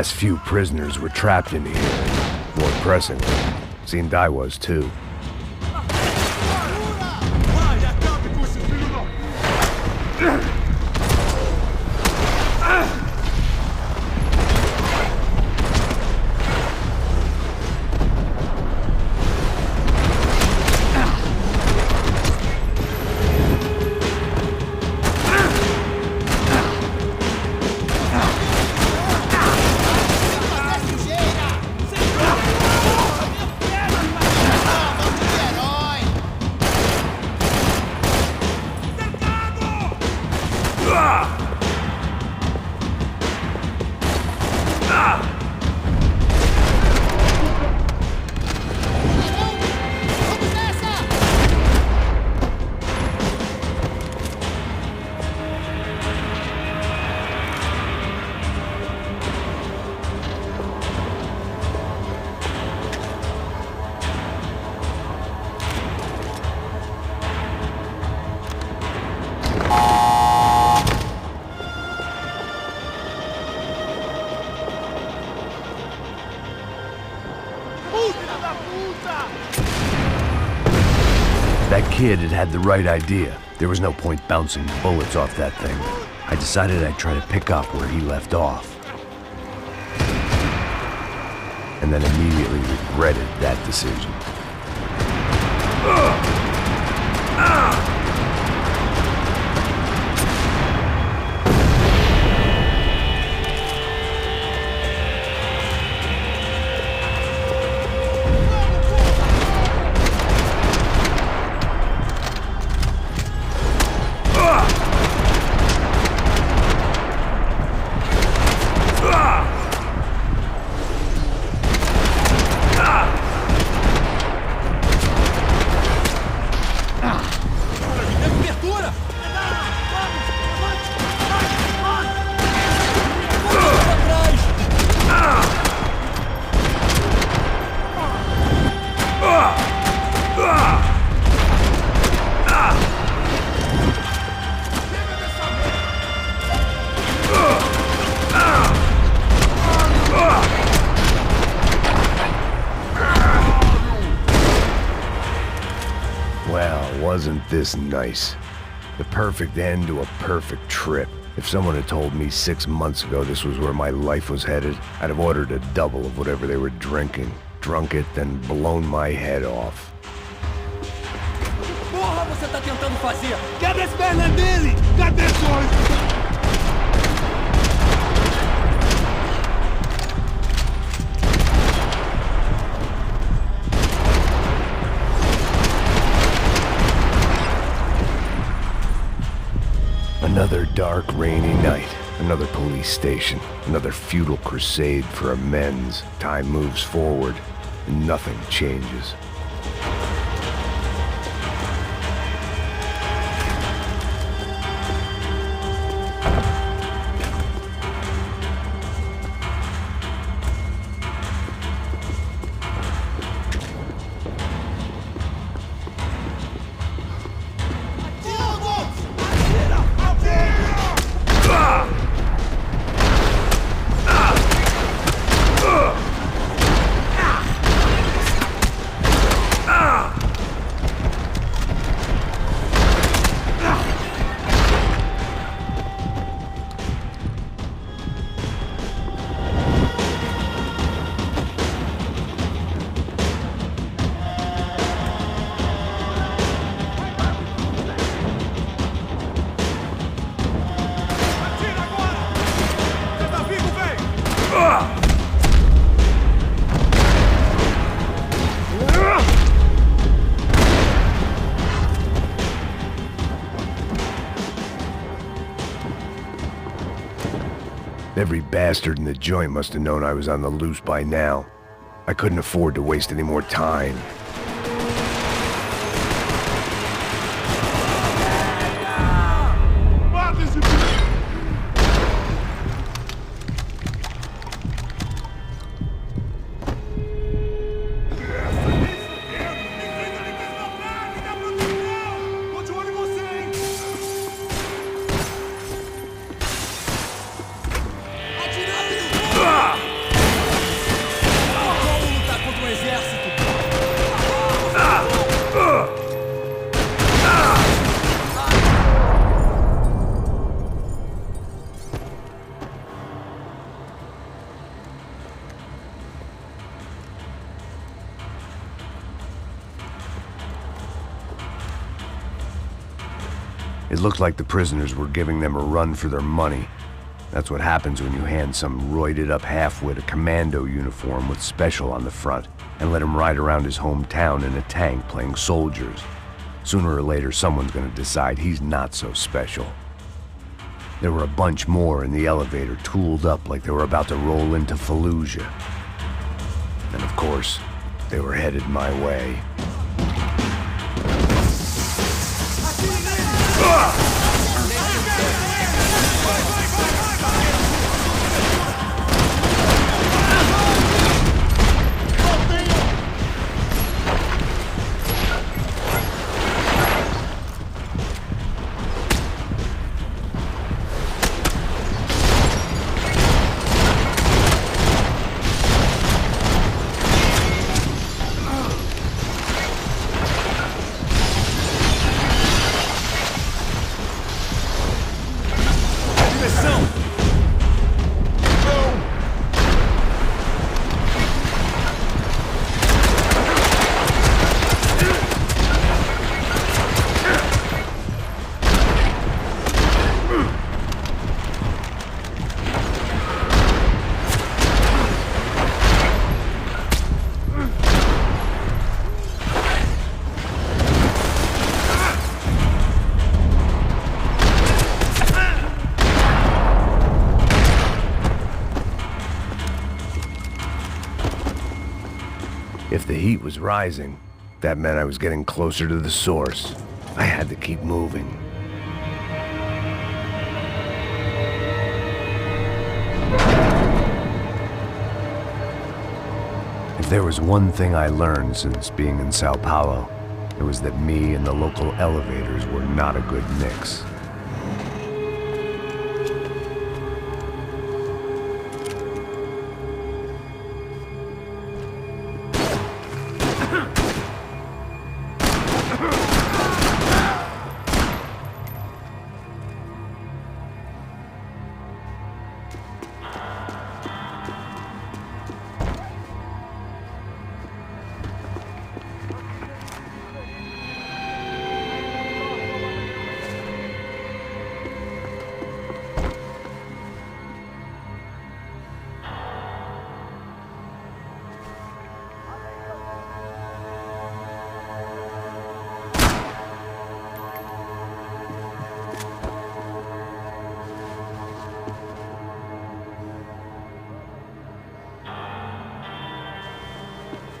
last few prisoners were trapped in here. More pressingly, seemed I was too. That kid had the right idea. There was no point bouncing bullets off that thing. I decided I'd try to pick up where he left off. And then immediately regretted that decision. Well, wasn't this nice? The perfect end to a perfect trip. If someone had told me 6 months ago this was where my life was headed, I'd have ordered a double of whatever they were drinking, drunk it, then blown my head off. Porra, você tá tentando fazer? Quebra as pernas dele! Cabeções! Another dark, rainy night. Another police station. Another futile crusade for amends. Time moves forward, and nothing changes. Every bastard in the joint must have known I was on the loose by now. I couldn't afford to waste any more time. It looked like the prisoners were giving them a run for their money. That's what happens when you hand some roided-up halfwit a commando uniform with special on the front and let him ride around his hometown in a tank playing soldiers. Sooner or later, someone's gonna decide he's not so special. There were a bunch more in the elevator, tooled up like they were about to roll into Fallujah. And of course, they were headed my way. If the heat was rising, that meant I was getting closer to the source. I had to keep moving. If there was one thing I learned since being in Sao Paulo, it was that me and the local elevators were not a good mix.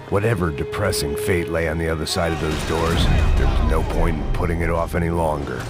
Whatever depressing fate lay on the other side of those doors, there was no point in putting it off any longer.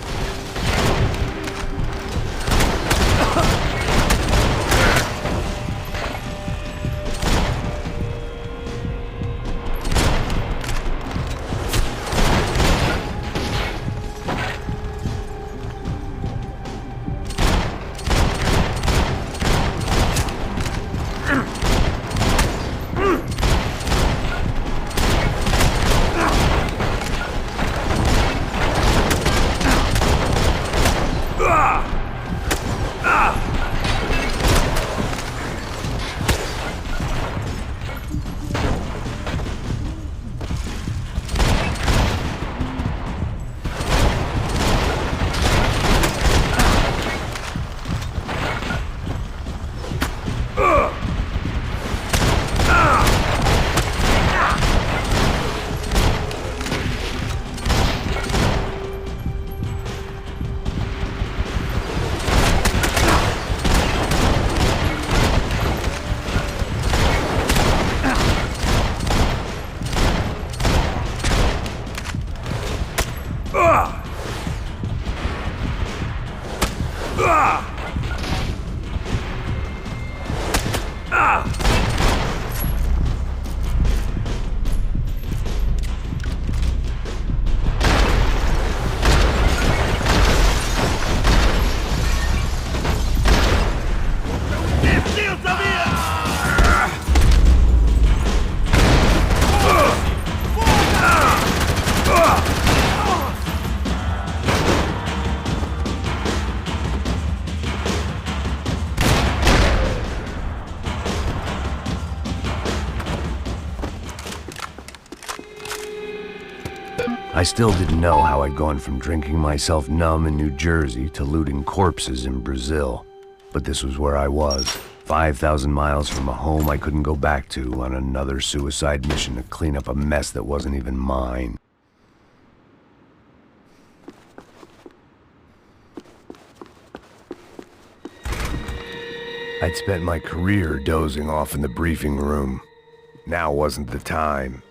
I still didn't know how I'd gone from drinking myself numb in New Jersey to looting corpses in Brazil. But this was where I was, 5,000 miles from a home I couldn't go back to, on another suicide mission to clean up a mess that wasn't even mine. I'd spent my career dozing off in the briefing room. Now wasn't the time.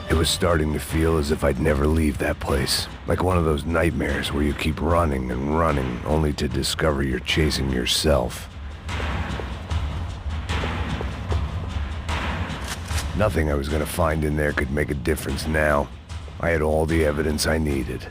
It was starting to feel as if I'd never leave that place. Like one of those nightmares where you keep running and running, only to discover you're chasing yourself. Nothing I was gonna find in there could make a difference now. I had all the evidence I needed.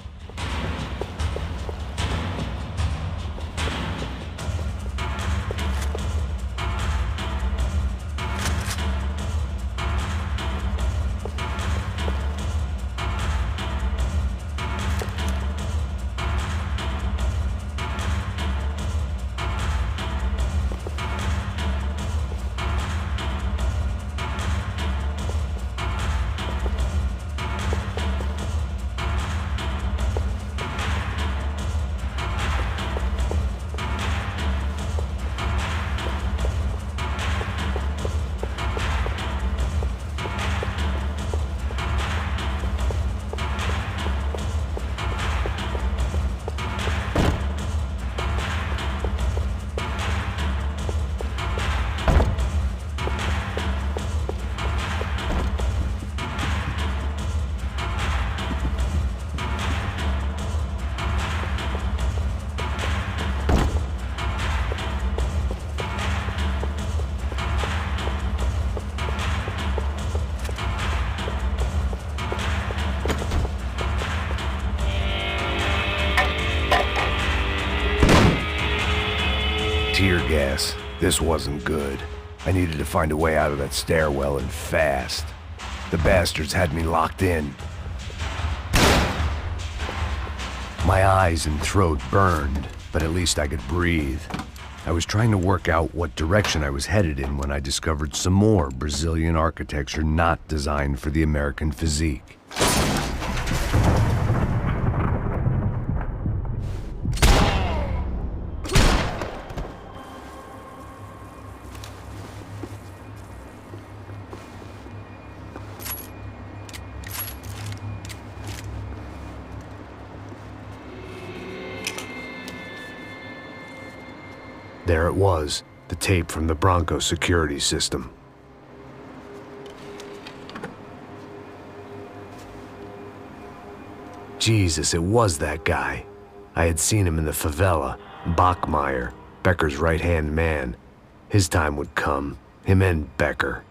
Tear gas. This wasn't good. I needed to find a way out of that stairwell, and fast. The bastards had me locked in. My eyes and throat burned, but at least I could breathe. I was trying to work out what direction I was headed in when I discovered some more Brazilian architecture not designed for the American physique. There it was, the tape from the Bronco security system. Jesus, it was that guy. I had seen him in the favela, Bachmeyer, Becker's right-hand man. His time would come, him and Becker.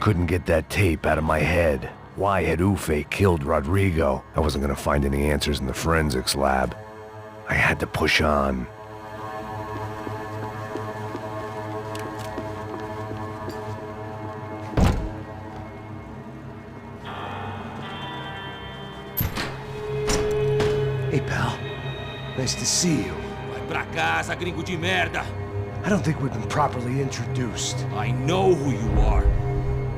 couldn't get that tape out of my head. Why had Ufe killed Rodrigo? I wasn't gonna find any answers in the forensics lab. I had to push on. Hey, pal. Nice to see you. Vai pra casa, gringo de merda! I don't think we've been properly introduced. I know who you are.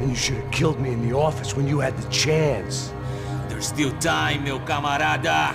And you should have killed me in the office when you had the chance. There's still time, meu camarada!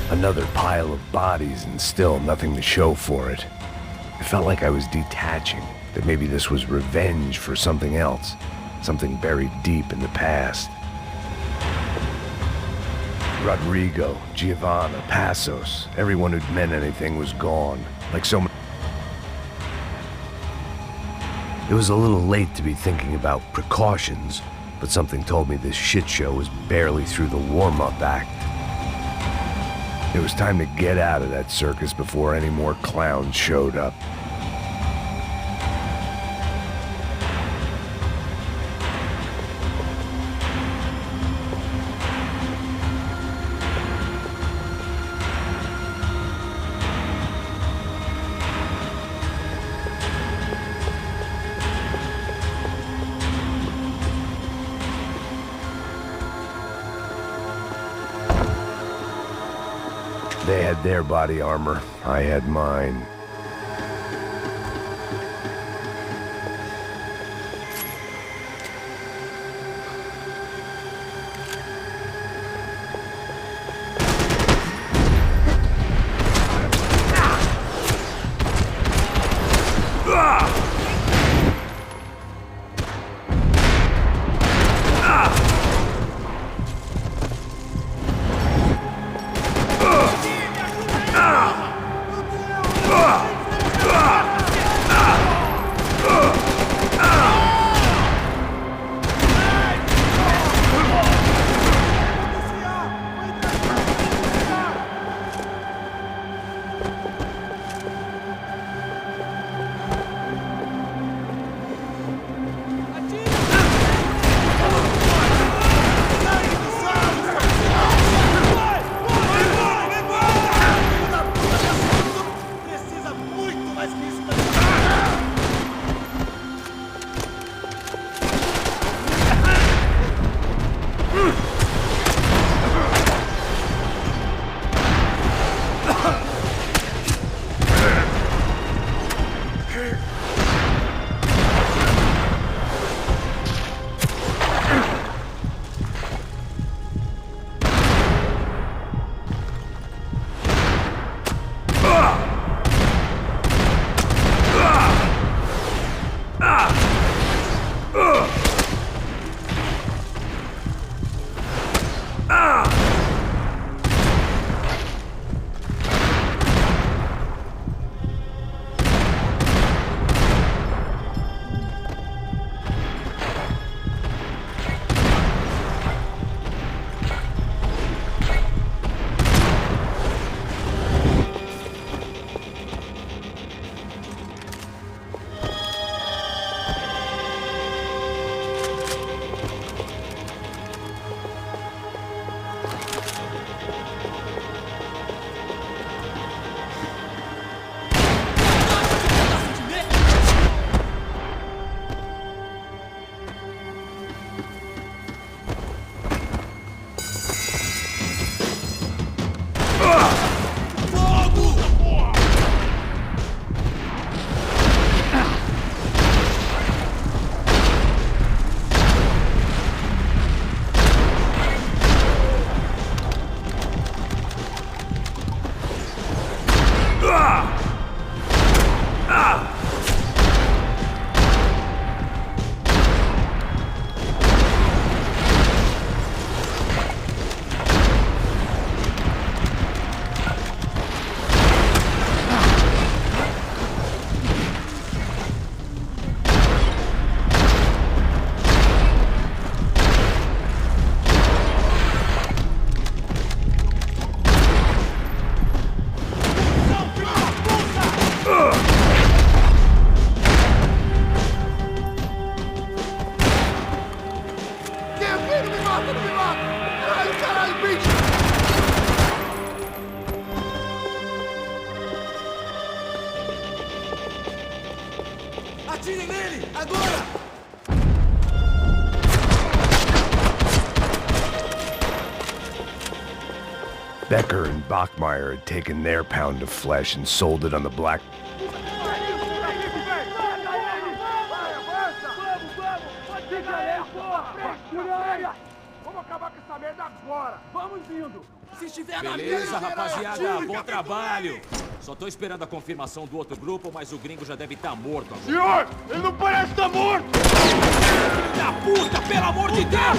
Another pile of bodies and still nothing to show for it. It felt like I was detaching, that maybe this was revenge for something else, something buried deep in the past. Rodrigo, Giovanna, Passos, everyone who'd meant anything was gone, like so many. It was a little late to be thinking about precautions, but something told me this shit show was barely through the warm-up act. It was time to get out of that circus before any more clowns showed up. They had their body armor, I had mine. mata, não me mata! Caralho, caralho, bicho! Atire nele! Agora! Becker and Bachmeyer had taken their pound of flesh and sold it on the black. Vamos acabar com essa merda agora! Vamos indo! Se estiver na Beleza, rapaziada, bom trabalho. Só tô esperando a confirmação do outro grupo, mas o gringo já deve estar morto agora. Senhor, ele não parece estar morto! Filho da puta, pelo amor de Deus!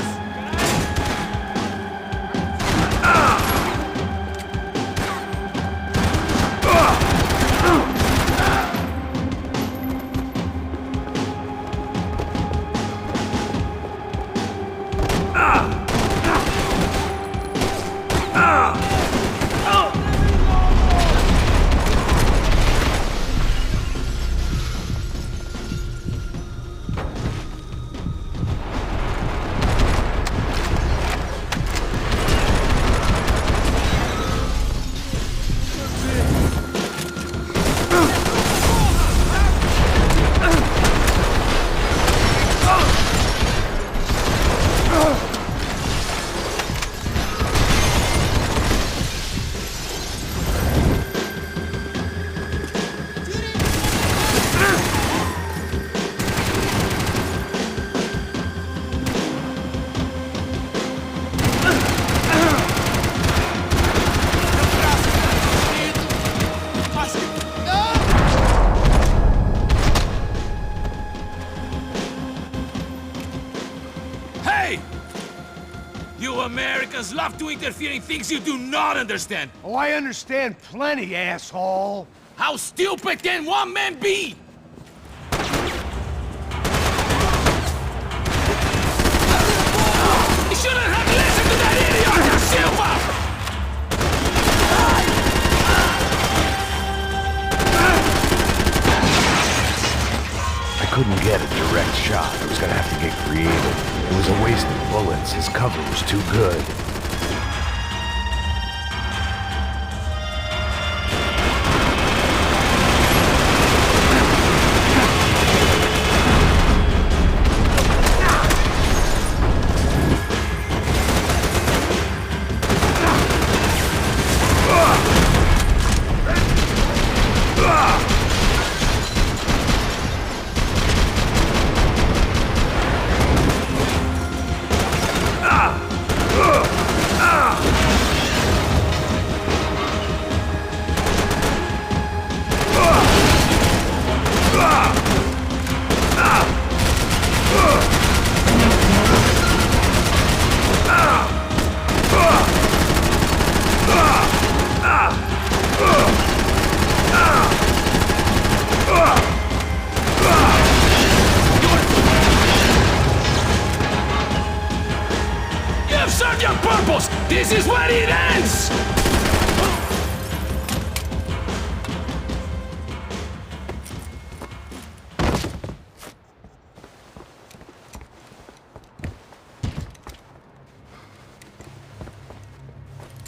Hey! You Americans love to interfere in things you do not understand. Oh, I understand plenty, asshole. How stupid can one man be? You shouldn't have listened to that idiot, Da Silva! I couldn't get a direct shot. I was gonna have to get creative. It was a waste of bullets. His cover was too good. You've served your purpose! This is where it ends!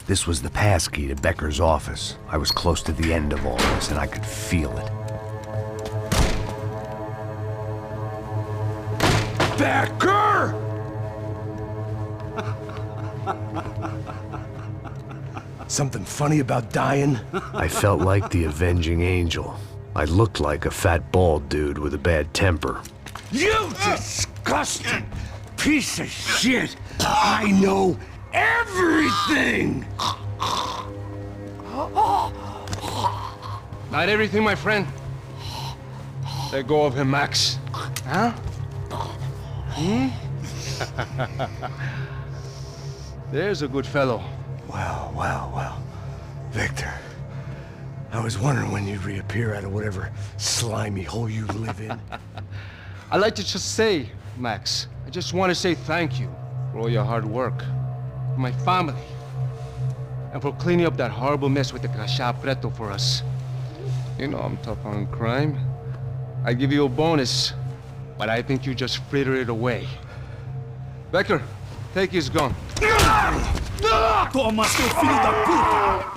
This was the passkey to Becker's office. I was close to the end of all this, and I could feel it. Becker! Something funny about dying? I felt like the avenging angel. I looked like a fat bald dude with a bad temper. You disgusting piece of shit! I know everything! Not everything, my friend. Let go of him, Max. Huh? There's a good fellow. Well, well, well. Victor, I was wondering when you'd reappear out of whatever slimy hole you live in. I'd like to just say, Max, I just want to say thank you for all your hard work, for my family, and for cleaning up that horrible mess with the Crachá Preto for us. You know I'm tough on crime. I give you a bonus, but I think you just frittered it away. Becker, Take his gun. Toma, seu filho da puta!